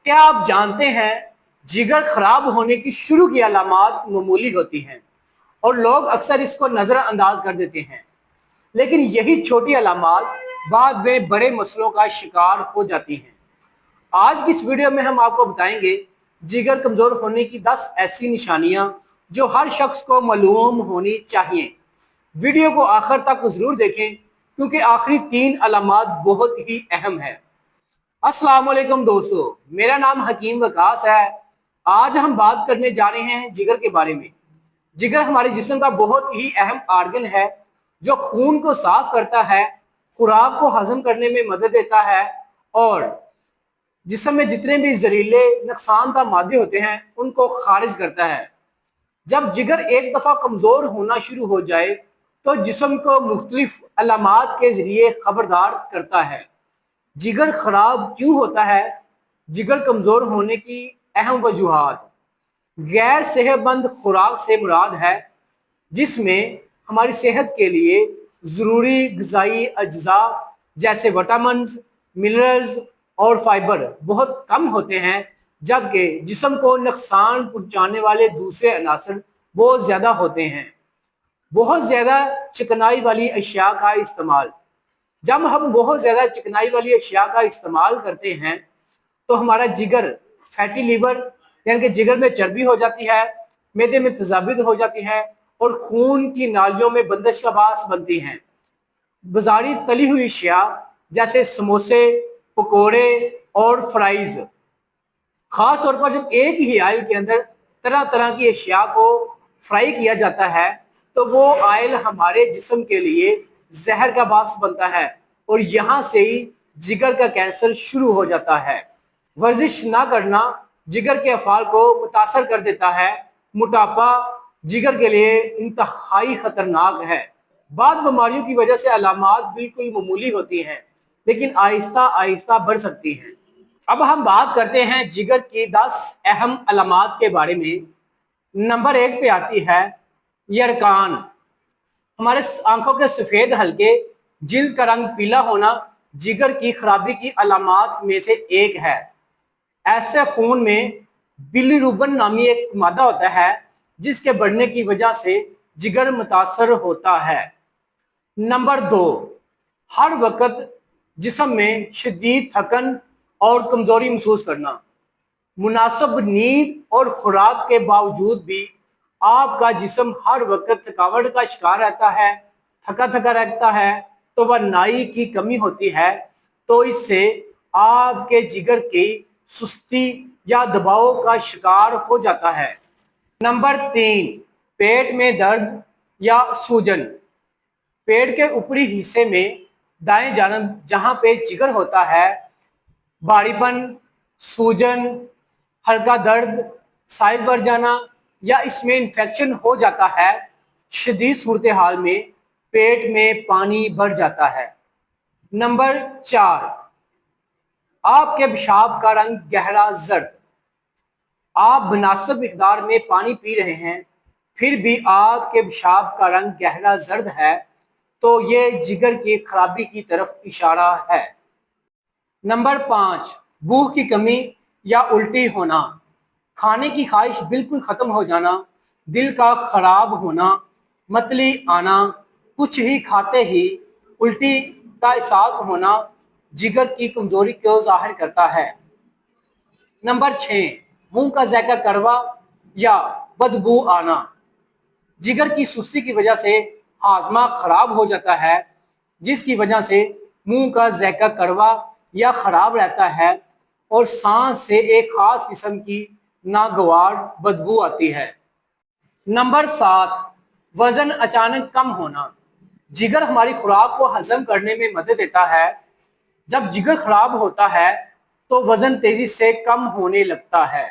क्या आप जानते हैं जिगर खराब होने की शुरू की अलामात मामूली होती हैं और लोग अक्सर इसको नज़रअंदाज कर देते हैं, लेकिन यही छोटी अलामात बाद में बड़े मसलों का शिकार हो जाती हैं। आज की इस वीडियो में हम आपको बताएंगे जिगर कमज़ोर होने की 10 ऐसी निशानियां जो हर शख्स को मालूम होनी चाहिए। वीडियो को आखिर तक ज़रूर देखें क्योंकि आखिरी 3 अलामात बहुत ही अहम है। अस्सलाम वालेकुम दोस्तों, मेरा नाम हकीम वकास है। आज हम बात करने जा रहे हैं जिगर के बारे में। जिगर हमारे जिस्म का बहुत ही अहम आर्गन है जो खून को साफ करता है, खुराक को हजम करने में मदद देता है और जिस्म में जितने भी जहरीले नुकसानदा मादे होते हैं उनको खारिज करता है। जब जिगर एक दफ़ा कमज़ोर होना शुरू हो जाए तो जिस्म को मुख्तलिफ अलामात के ज़रिए खबरदार करता है। जिगर खराब क्यों होता है? जिगर कमज़ोर होने की अहम वजूहात। गैर सेहतमंद खुराक से मुराद है जिसमें हमारी सेहत के लिए ज़रूरी ग़िज़ाई अज्जा जैसे विटामिन्स, मिनरल्स और फाइबर बहुत कम होते हैं, जबकि जिस्म को नुकसान पहुंचाने वाले दूसरे अनासर बहुत ज़्यादा होते हैं। बहुत ज़्यादा चिकनाई वाली अशिया का इस्तेमाल। जब हम बहुत ज़्यादा चिकनाई वाली अशिया का इस्तेमाल करते हैं तो हमारा जिगर फैटी लीवर यानी कि जिगर में चर्बी हो जाती है, मैदे में तजाबित हो जाती है और खून की नालियों में बंदिश का बास बनती हैं। बाजारी तली हुई अशिया जैसे समोसे, पकोड़े और फ्राइज, खास तौर पर जब एक ही आयल के अंदर तरह तरह की अशिया को फ्राई किया जाता है तो वो आयल हमारे जिस्म के लिए जहर का बास बनता है और यहाँ से ही जिगर का कैंसर शुरू हो जाता है। वर्जिश ना करना जिगर के अफ़ाल को मुतासर कर देता है। मोटापा जिगर के लिए इंतहाई खतरनाक है। बाद बीमारियों की वजह से अलामात बिल्कुल मामूली होती हैं लेकिन आहिस्ता आहिस्ता बढ़ सकती हैं। अब हम बात करते हैं जिगर की 10 अहम अलामात के बारे में। नंबर 1 पे आती है यरकान। हमारे आंखों के सफ़ेद हल्के, जिल्द का रंग पीला होना जिगर की खराबी की अलामात में से एक है। ऐसे खून में बिलीरुबिन नामी एक मादा होता है जिसके बढ़ने की वजह से जिगर मुतासर होता है। नंबर 2, हर वक्त जिस्म में शदीद थकन और कमजोरी महसूस करना। मुनासिब नींद और खुराक के बावजूद भी आपका जिस्म हर वक्त थकावट का शिकार रहता है, थका थका रहता है, तो वह नाई की कमी होती है, तो इससे आपके जिगर की सुस्ती या दबाव का शिकार हो जाता है। नंबर 3, पेट में दर्द या सूजन। पेट के ऊपरी हिस्से में दाएं जानब जहां पे जिगर होता है, भारीपन, सूजन, हल्का दर्द, साइज बढ़ जाना या इसमें इन्फेक्शन हो जाता है। शदीद सूरत हाल में पेट में पानी बढ़ जाता है। नंबर 4, आपके पेशाब का रंग गहरा जर्द। आप मुनासिब मिकदार में पानी पी रहे हैं फिर भी आपके पेशाब का रंग गहरा जर्द है तो ये जिगर की खराबी की तरफ इशारा है। नंबर 5, भूख की कमी या उल्टी होना। खाने की ख्वाहिश बिल्कुल ख़त्म हो जाना, दिल का खराब होना, मतली आना, कुछ ही खाते ही उल्टी का एहसास होना जिगर की कमज़ोरी को जाहिर करता है। नंबर 6, मुंह का जायका कड़वा या बदबू आना। जिगर की सुस्ती की वजह से हाजमा खराब हो जाता है जिसकी वजह से मुंह का जायका कड़वा या खराब रहता है और सांस से एक खास किस्म की नागवार बदबू आती है। नंबर 7, वजन अचानक कम होना। जिगर हमारी खुराक को हजम करने में मदद देता है। जब जिगर खराब होता है तो वजन तेजी से कम होने लगता है।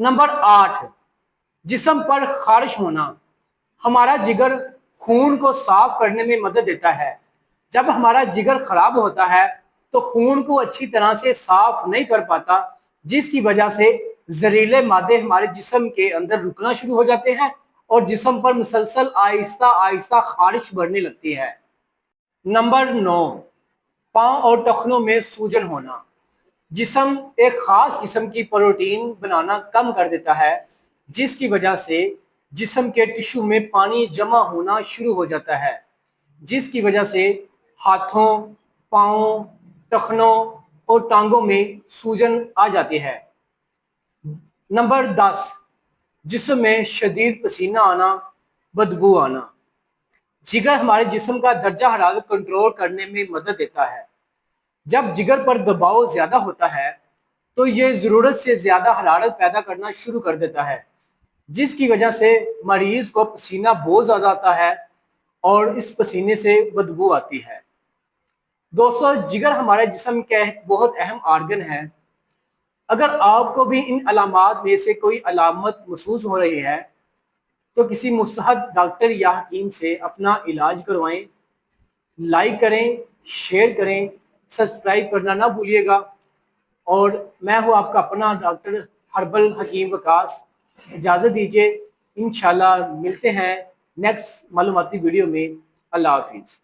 नंबर 8, जिस्म पर खारिश होना। हमारा जिगर खून को साफ करने में मदद देता है। जब हमारा जिगर खराब होता है तो खून को अच्छी तरह से साफ नहीं कर पाता जिसकी वजह से जहरीले मादे हमारे जिस्म के अंदर रुकना शुरू हो जाते हैं और जिस्म पर मुसलसल आहिस्ता आहिस्ता खारिश बढ़ने लगती है। नंबर 9, पाँव और टखनों में सूजन होना। जिस्म एक ख़ास किस्म की प्रोटीन बनाना कम कर देता है, जिसकी वजह से जिस्म के टिश्यू में पानी जमा होना शुरू हो जाता है, जिसकी वजह से हाथों, पाँव, टखनों और टांगों में सूजन आ जाती है। नंबर 10, जिस्म में शदीद पसीना आना, बदबू आना। जिगर हमारे जिस्म का दर्जा हरारत कंट्रोल करने में मदद देता है। जब जिगर पर दबाव ज्यादा होता है तो ये जरूरत से ज्यादा हरारत पैदा करना शुरू कर देता है, जिसकी वजह से मरीज को पसीना बहुत ज्यादा आता है और इस पसीने से बदबू आती है। दोस्तों, जिगर हमारे जिस्म का एक बहुत अहम आर्गन है। अगर आपको भी इन अलामात में से कोई अलामत महसूस हो रही है तो किसी मुस्तहद डॉक्टर या हकीम से अपना इलाज करवाएं। लाइक करें, शेयर करें, सब्सक्राइब करना ना भूलिएगा। और मैं हूँ आपका अपना डॉक्टर हर्बल हकीम वकास। इजाज़त दीजिए, इंशाल्लाह मिलते हैं नेक्स्ट मालूमाती वीडियो में। अल्लाह हाफिज़।